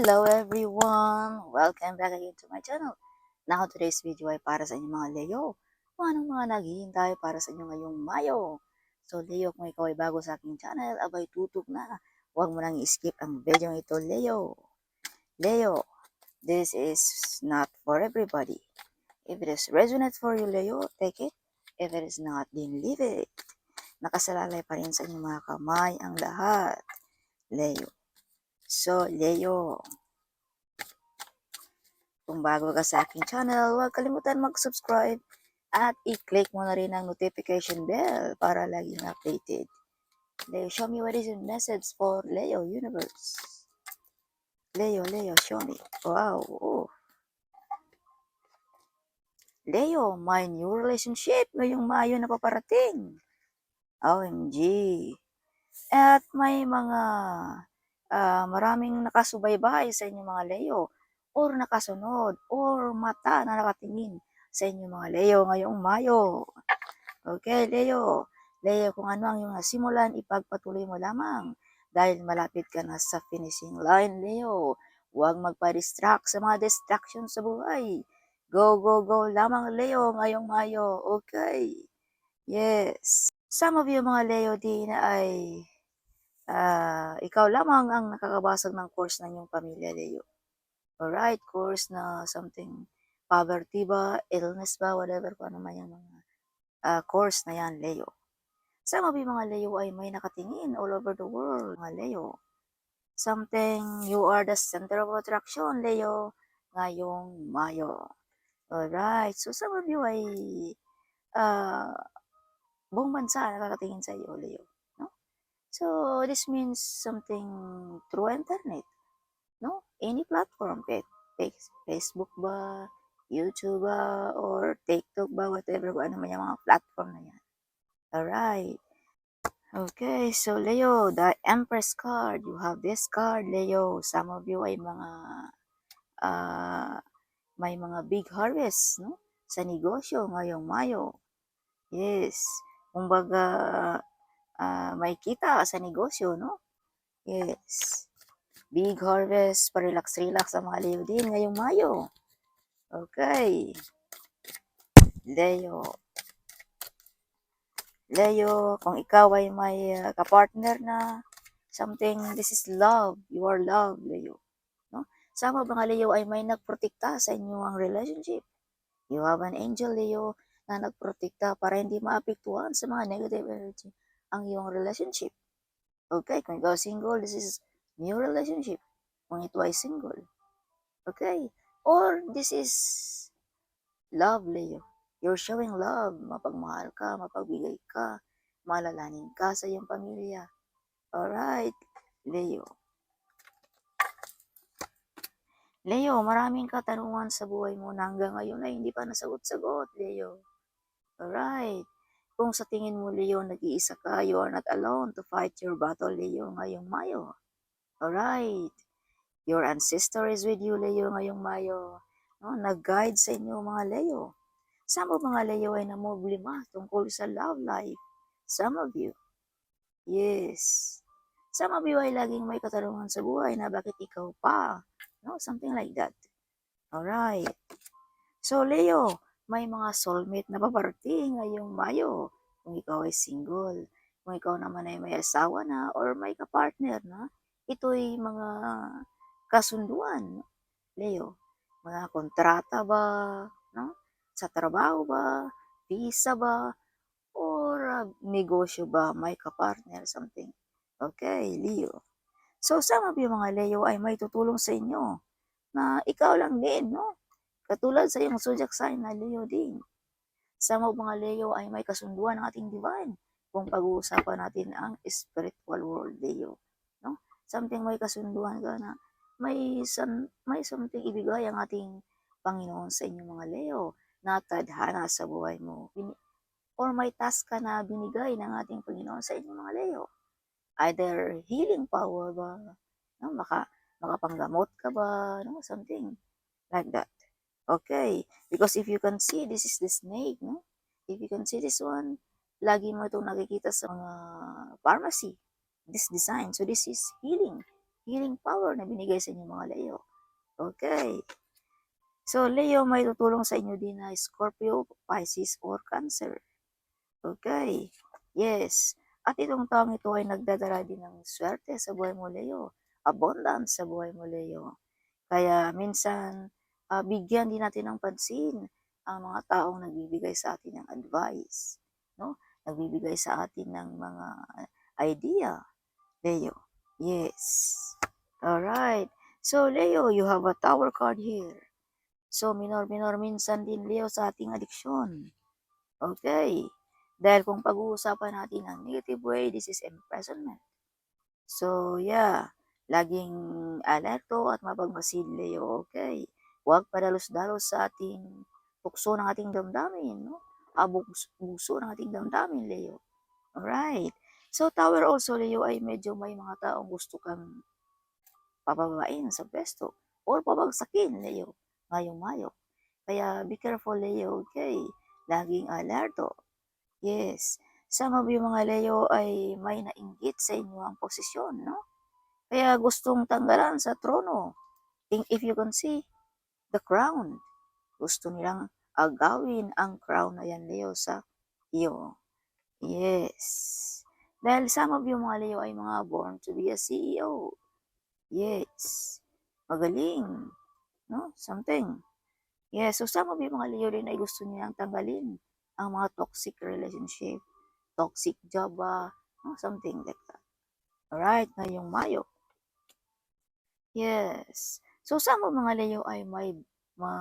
Hello everyone! Welcome back again to my channel. Now today's video ay para sa inyong mga Leo. Kung anong mga naghihintay para sa inyo ngayong Mayo. So Leo, kung ikaw ay bago sa aking channel, abay tutok na. Huwag mo nang i-skip ang video ito, Leo. Leo, this is not for everybody. If it is resonate for you, Leo, take it. If it is not, then leave it. Nakasalalay pa rin sa inyong mga kamay ang lahat, Leo. So, Leo, kung bago ka sa aking channel, huwag kalimutan mag-subscribe at i-click mo na rin ang notification bell para laging updated. Leo, show me what is your message for Leo Universe. Leo, show me. Wow. Oh. Leo, my new relationship ngayong Mayo na paparating. OMG. At may mga maraming nakasubaybay sa inyong mga Leo or nakasunod or mata na nakatingin sa inyong mga Leo ngayong Mayo. Okay, Leo. Leo, kung ano ang iyong nasimulan, ipagpatuloy mo lamang dahil malapit ka na sa finishing line, Leo. Huwag magpa-distract sa mga distractions sa buhay. Go, go, go lamang, Leo, ngayong Mayo. Okay. Yes. Some of you mga Leo din ay ikaw lamang ang nakakabasag ng course ng iyong pamilya, Leo. Alright, course na something, poverty ba, illness ba, whatever kung ano man yung mga course na yan, Leo. Some of you mga Leo ay may nakatingin all over the world, mga Leo. Something, you are the center of attraction, Leo, ngayong Mayo. Alright, so some of you ay buong bansa nakakatingin sa iyo, Leo. So, this means something through internet, no? Any platform, Facebook ba, YouTube ba, or TikTok ba, whatever, kung ano man yung mga platform na yan. Alright. Okay, so Leo, the Empress card. You have this card, Leo. Some of you ay may mga big harvest, no? Sa negosyo ngayong Mayo. Yes. Kumbaga, may kita sa negosyo, no? Yes. Big harvest, pa-relax-relax ang mga Leo din ngayong Mayo. Okay. Leo. Leo, kung ikaw ay may kapartner na something, this is love. You are love, Leo. No? Sama mga Leo ay may nagprotekta sa inyong relationship. You have an angel, Leo, na nagprotekta para hindi maapektuhan sa mga negative energy ang iyong relationship. Okay, kung ikaw single, this is new relationship. Kung ito ay single. Okay? Or this is love, Leo. You're showing love. Mapagmahal ka, mapagbigay ka, malalanin ka sa iyong pamilya. Alright, Leo. Leo, maraming katanungan sa buhay mo na hanggang ngayon ay hindi pa nasagot-sagot, Leo. Alright. Kung sa tingin mo, Leo, nag-iisa ka, you are not alone to fight your battle, Leo, ngayong Mayo. Alright. Your ancestor is with you, Leo, ngayong Mayo. No, nag-guide sa inyo, mga Leo. Some of mga Leo ay namumblima tungkol sa love life. Some of you. Yes. Some of you ay laging may katanungan sa buhay na bakit ikaw pa. No, something like that. Alright. So, Leo, may mga soulmate na paparating ngayong Mayo. Kung ikaw ay single, kung ikaw naman ay may asawa na or may kapartner na, ito'y mga kasunduan, Leo. Mga kontrata ba, no? Sa trabaho ba, visa ba, or negosyo ba, may kapartner, something. Okay, Leo. So, some of you mga Leo ay may tutulong sa inyo na ikaw lang din, no? Katulad sa iyong zodiac sign na Leo din. Some of mga Leo ay may kasunduan ng ating divine kung pag-uusapan natin ang spiritual world, Leo. No? Something may kasunduan ka na may something ibigay ang ating Panginoon sa inyong mga Leo na tadhana sa buhay mo. Or may task ka na binigay ng ating Panginoon sa inyong mga Leo. Either healing power ba, no? Makapanggamot ka ba, no? Something like that. Okay, because if you can see, this is the snake, no? If you can see this one, lagi mo itong nakikita sa mga pharmacy, this design. So this is healing. healing power na binigay sa inyo mga Leo. Okay. So, Leo, may tutulong sa inyo din na Scorpio, Pisces, or Cancer. Okay. Yes. At itong taong ito ay nagdadala din ng swerte sa buhay mo, Leo. Abundance sa buhay mo, Leo. Kaya minsan, bigyan din natin ng pansin ang mga taong nagbibigay sa atin ng advice, no? Nagbibigay sa atin ng mga idea, Leo. Yes. Alright. So, Leo, you have a tower card here. So, minor-minor minsan din, Leo, sa ating adiksyon. Okay. Dahil kung pag-uusapan natin ang negative way, this is imprisonment. So, yeah. Laging alerto at mapagmasid, Leo. Okay. Huwag padalos-dalos sa ating tukso ng ating damdamin, no? Bugso ng ating damdamin, Leo. Alright. So, tower also, Leo, ay medyo may mga taong gusto kang pababain sa pwesto or pabagsakin, Leo, ngayong Mayo. Kaya be careful, Leo, okay? Laging alerto. Yes. Some of you mga Leo ay may nainggit sa inyo ang posisyon, no? Kaya gustong tanggalan sa trono. If you can see the crown, gusto nilang agawin ang crown na yan, Leo, sa iyo. Yes. Dahil some of you mga Leo ay mga born to be a CEO. Yes. Magaling. No? Something. Yes. So some of you mga Leo rin ay gusto nilang tanggalin ang mga toxic relationship, toxic job, no? Something like that. Alright, ngayong Mayo. Yes. So some of mga Leo ay may mga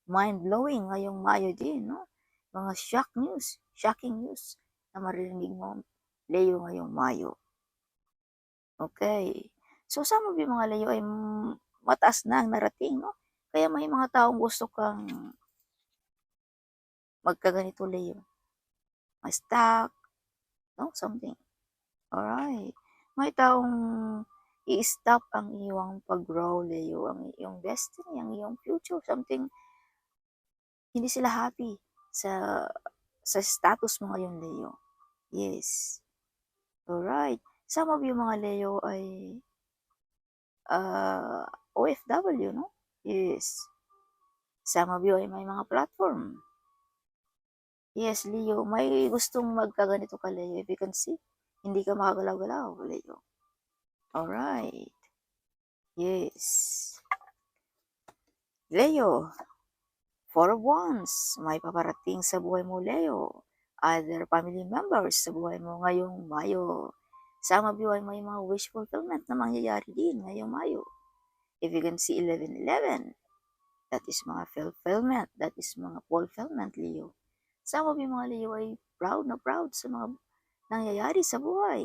mind-blowing ngayong Mayo din, no? Mga shocking news na maririnig mo, Leo, ngayong Mayo. Okay. So some of you mga Leo ay mataas na ang narating, no? Kaya may mga taong gusto kang magkaganito, Leo. Ma-stuck, no? Something. Alright. May taong i-stop ang iyong pag-grow, Leo, ang iyong destiny, ang iyong future, something. Hindi sila happy sa status mo ngayon, Leo. Yes. Alright. Some of you mga Leo ay OFW, no? Yes. Some of you ay may mga platform. Yes, Leo, may gustong magkaganito ka, Leo. If you can see, hindi ka makagalaw-galaw, Leo. Alright. Yes. Leo, Four of Wands, may paparating sa buhay mo, Leo. Other family members sa buhay mo ngayong Mayo. Some of you ay may mga wish fulfillment na mangyayari din ngayong Mayo. If you can see 11-11, that is mga fulfillment, that is mga fulfillment, Leo. Some of you mga Leo ay proud na proud sa mga nangyayari sa buhay.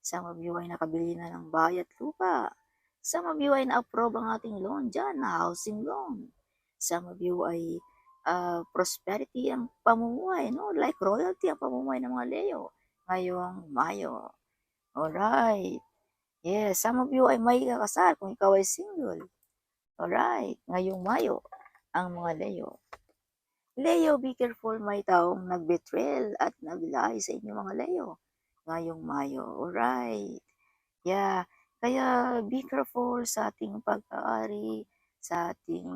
Some of you ay nakabili na ng bahay at lupa. Some of you ay na-approve ang ating loan dyan, na housing loan. Some of you ay prosperity ang pamumuhay, no? Like royalty ang pamumuhay ng mga Leo ngayong Mayo. Alright. Yes, some of you ay may kakasal kung ikaw ay single. Alright, ngayong Mayo ang mga Leo. Leo, be careful, may taong nag-betrayal at nag-lie sa inyo mga Leo ngayong Mayo. Alright. Yeah. Kaya be careful sa ating pag-aari, sa ating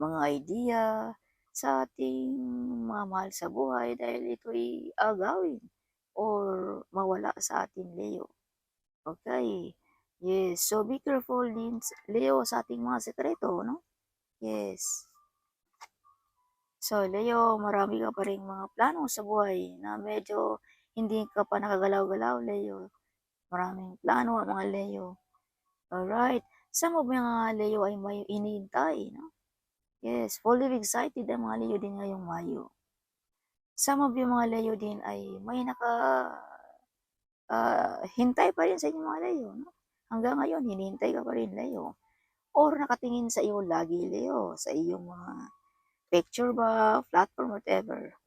mga idea, sa ating mga mahal sa buhay dahil ito'y agawin or mawala sa atin, Leo. Okay. Yes. So be careful din, Leo, sa ating mga sekreto, no? Yes. So, Leo, marami ka pa ring mga plano sa buhay na medyo hindi ka pa nakagalaw-galaw, Leo. Maraming plano ang mga Leo. Alright. Some of mga Leo ay may inihintay, no? Yes, fully excited ang mga Leo din ngayong Mayo. Some of yung mga Leo din ay may hintay pa rin sa inyong mga Leo, no? Hanggang ngayon, hinihintay ka pa rin, Leo. Or nakatingin sa iyo lagi, Leo, sa iyong mga picture ba, platform, whatever.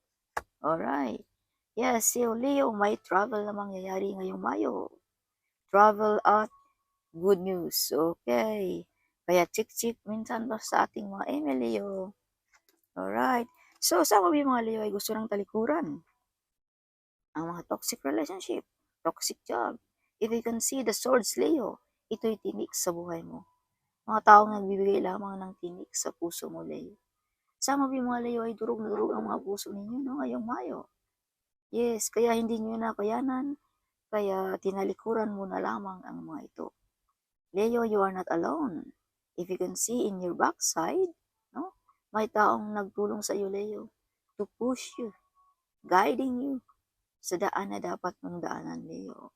Alright. Yes, so Leo, may travel na mangyayari ngayong Mayo. Travel at good news. Okay. Kaya chik-chik minsan ba sa ating mga email, Leo. Alright. So, some of yung mga Leo ay gusto ng talikuran. Ang mga toxic relationship, toxic job. If you can see the swords, Leo, ito'y tinik sa buhay mo. Mga taong nagbibigay lamang ng tinik sa puso mo, Leo. Some of you mga Leo ay durog na durog ang mga puso ninyo, no, ngayong Mayo. Yes, kaya hindi nyo nakayanan, kaya tinalikuran mo na lamang ang mga ito. Leo, you are not alone. If you can see in your backside, no, may taong nagtulong sa iyo, Leo, to push you, guiding you sa daan na dapat mong daanan, Leo.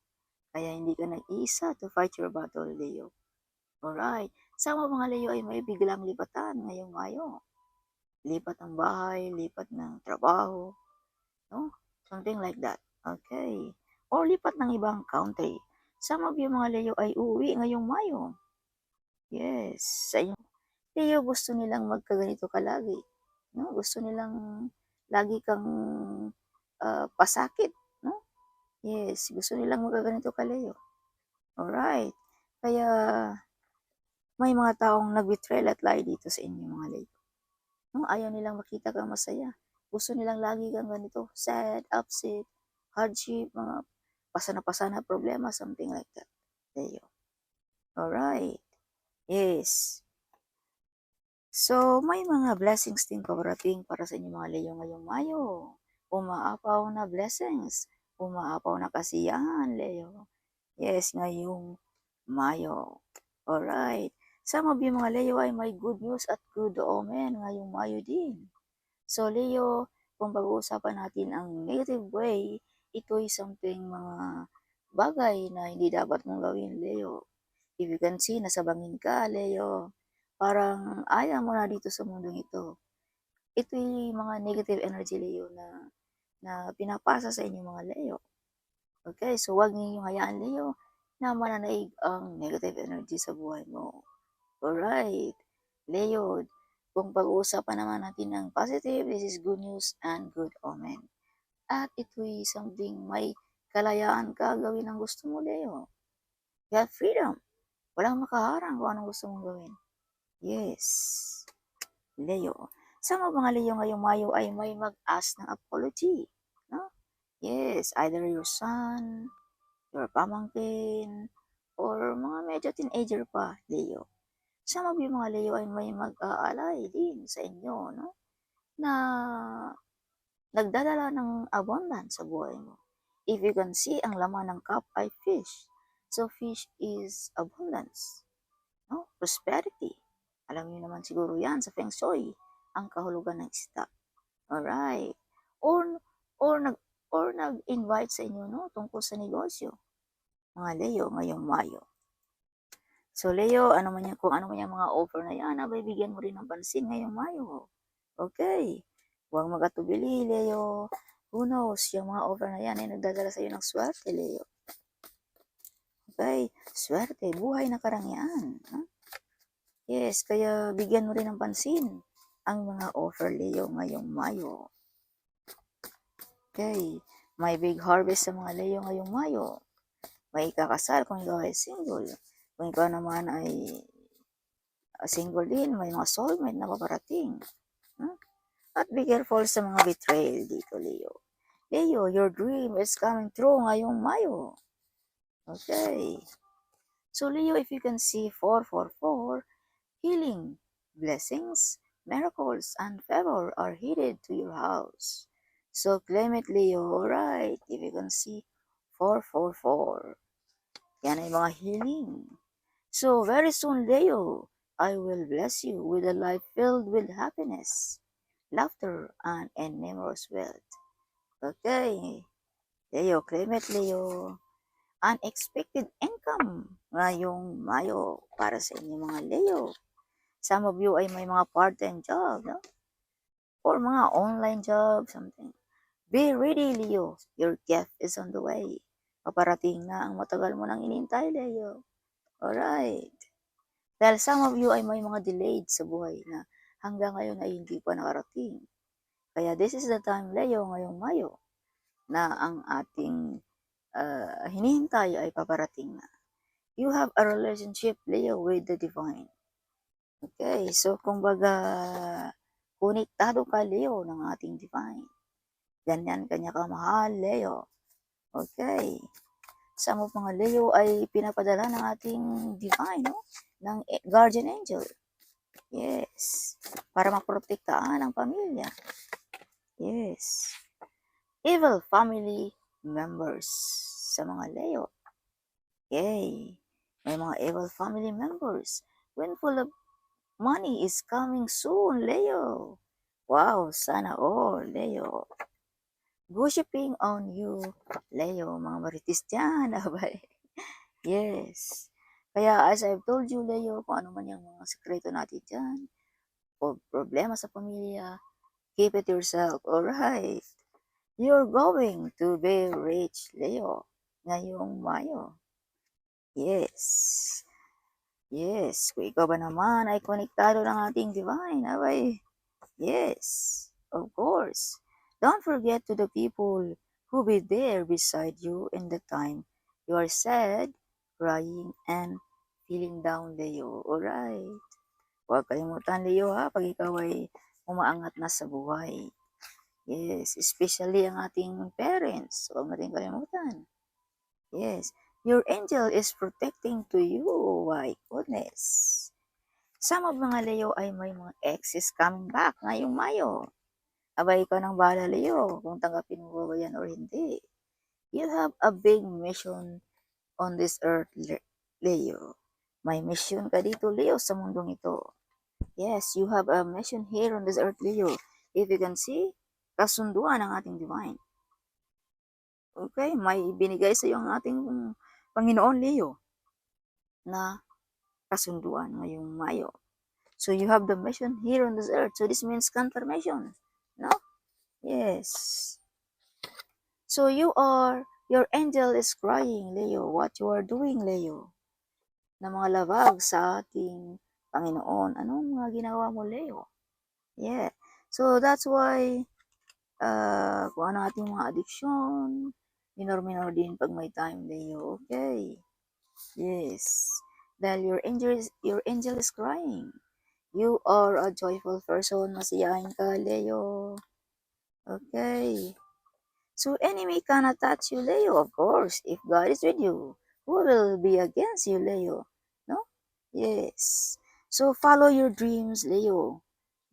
Kaya hindi ka nag-isa to fight your battle, Leo. Alright. Sa mga Leo ay may biglang lipatan ngayong Mayo. Lipat ng bahay, lipat ng trabaho, no? Something like that. Okay. Or lipat ng ibang country. Some of you mga Leo ay uuwi ngayong Mayo. Yes. Sa inyo, Leo, gusto nilang magkaganito ka lagi. No? Gusto nilang lagi kang pasakit. No? Yes. Gusto nilang magkaganito ka, Leo. Alright. Kaya may mga taong nag-betrayal at lie dito sa inyo mga Leo. No? Ayaw nilang makita kang masaya. Gusto nilang lagi kang ganito, sad, upset, hardship, mga pasana-pasana problema, something like that. Leo. Alright. Yes. So, may mga blessings din paparating para sa inyo mga Leo ngayong Mayo. Umaapaw na blessings. Umaapaw na kasiyahan, Leo. Yes, ngayong Mayo. Alright. Some of you mga Leo ay may good news at good omen ngayong Mayo din. So Leo, kung pag-uusapan natin ang negative way, ito'y something mga bagay na hindi dapat mong gawin, Leo. If you can see, nasa bangin ka, Leo. Parang ayaw mo na dito sa mundong ito. Ito'y mga negative energy, Leo, na pinapasa sa inyo mga Leo. Okay, so huwag ninyong hayaan, Leo, na mananaig ang negative energy sa buhay mo. Alright, Leo, kung pag-uusapan naman natin ng positive, this is good news and good omen. At ito'y something may kalayaan ka gawin ang gusto mo, Leo. You have freedom. Walang makaharang kung anong gusto mong gawin. Yes, Leo. Sa mga Leo ngayong Mayo ay may mag-ask ng apology. No? Yes, either your son, your pamangkin, or mga medyo teenager pa, Leo. Some of you mga Leo ay may mag-aalay din sa inyo, no? Na nagdadala ng abundance sa buhay mo. If you can see, ang laman ng cup ay fish. So, fish is abundance, no? Prosperity. Alam niyo naman siguro yan sa Feng Shui, ang kahulugan ng isda. Alright. Or, or nag-invite sa inyo, no? Tungkol sa negosyo. Mga Leo ngayong Mayo. So Leo, kung ano man yung mga offer na yan, abay bigyan mo rin ng pansin ngayong Mayo. Okay. Huwag magatubili, Leo. Who knows, yung mga offer na yan ay nagdadala sa iyo ng swerte, Leo. Okay. Swerte, buhay na karangyaan. Huh? Yes, kaya bigyan mo rin ng pansin ang mga offer, Leo, ngayong Mayo. Okay. May big harvest sa mga Leo ngayong Mayo. May ikakasal kung ikaw ay single. Kung ikaw naman ay single din, may mga soulmate na paparating. At be careful sa mga betrayal dito, Leo. Leo, your dream is coming true ngayong Mayo. Okay. So, Leo, if you can see 444, healing, blessings, miracles, and favor are headed to your house. So, claim it, Leo. Alright. If you can see 444. Yan ay mga healing. So, very soon, Leo, I will bless you with a life filled with happiness, laughter, and numerous wealth. Okay. Leo, claim it, Leo. Unexpected income ngayong Mayo para sa inyo mga Leo. Some of you ay may mga part-time job, no? Or mga online job, something. Be ready, Leo. Your gift is on the way. Paparating na ang matagal mo nang inintay, Leo. Alright. Dahil some of you ay may mga delayed sa buhay na hanggang ngayon ay hindi pa nakarating. Kaya this is the time, Leo, ngayong Mayo, na ang ating hinihintay ay paparating na. You have a relationship, Leo, with the divine. Okay, so kumbaga, konektado ka, Leo, ng ating divine. Ganyan kanya kamahal, Leo. Okay. Some of mga Leo ay pinapadala ng ating divine, no? Ng guardian angel. Yes. Para maprotektahan ang pamilya. Yes. Evil family members sa mga Leo. Yay. May mga evil family members. Windfall of money is coming soon, Leo. Wow, sana all, Leo. Gossiping on you, Leo. Mga maritis dyan, abay. Yes. Kaya as I've told you, Leo, kung ano man yung mga sekreto natin dyan, o problema sa pamilya, keep it yourself, alright? You're going to be rich, Leo, ngayong Mayo. Yes. Yes. Kung ikaw ba naman ay konektado ng ating divine, abay, yes, of course. Don't forget to the people who be there beside you in the time you are sad, crying, and feeling down, Leo. Alright. Huwag kalimutan, Leo, ha, pag ikaw ay umaangat na sa buhay. Yes, especially ang ating parents. Huwag natin kalimutan. Yes, your angel is protecting to you. My goodness. Some of mga Leo ay may mga exes coming back ngayong Mayo. Abay, ikaw nang bahala, Leo, kung tanggapin mo ba yan or hindi. You have a big mission on this earth, Leo. May mission ka dito, Leo, sa mundong ito. Yes, you have a mission here on this earth, Leo. If you can see, kasunduan ng ating divine. Okay, may binigay sa iyo ang ating Panginoon, Leo, na kasunduan ngayong Mayo. So you have the mission here on this earth. So this means confirmation. No? Yes. So your angel is crying, Leo. What you are doing, Leo? Na mga labag sa ating Panginoon. Anong mga ginawa mo, Leo? Yeah. So that's why, kung ano ating mga addiction, minor din pag may time, Leo. Okay. Yes. Dahil your angel is crying. You are a joyful person. Masiyahin ka, Leo. Okay. So enemy cannot touch you, Leo, of course. If God is with you, who will be against you, Leo? No? Yes. So follow your dreams, Leo.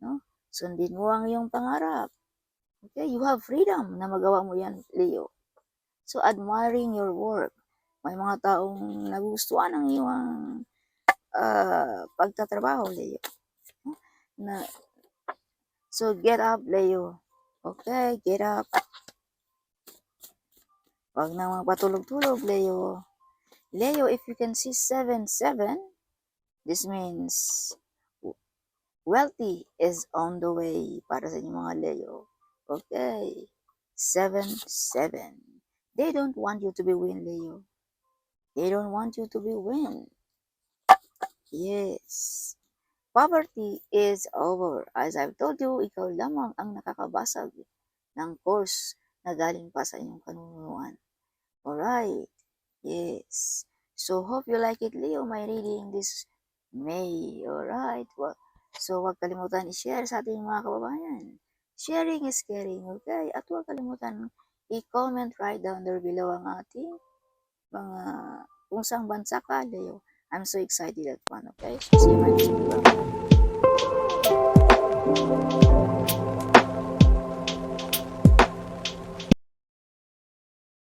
No? Sundin mo ang iyong pangarap. Okay, you have freedom na magawa mo yan, Leo. So admiring your work. May mga taong nagustuhan ang iyong pagtatrabaho, Leo. Na, so get up, Leo. Okay, get up. Wag na magpatulog-tulog, Leo. Leo, if you can see 7-7, this means wealthy is on the way para sa inyong mga Leo. Okay. 7-7. They don't want you to be win, Leo. They don't want you to be win. Yes. Poverty is over. As I've told you, ikaw lamang ang nakakabasag ng course na galing pa sa inyong kanunuan. Alright. Yes. So, hope you like it, Leo, my reading this May. Alright. So, huwag kalimutan i-share sa ating mga kababayan. Sharing is caring, okay? At huwag kalimutan i-comment right down there below ang ating mga kung saan bansa ka, Leo. I'm so excited at one, okay? See you, my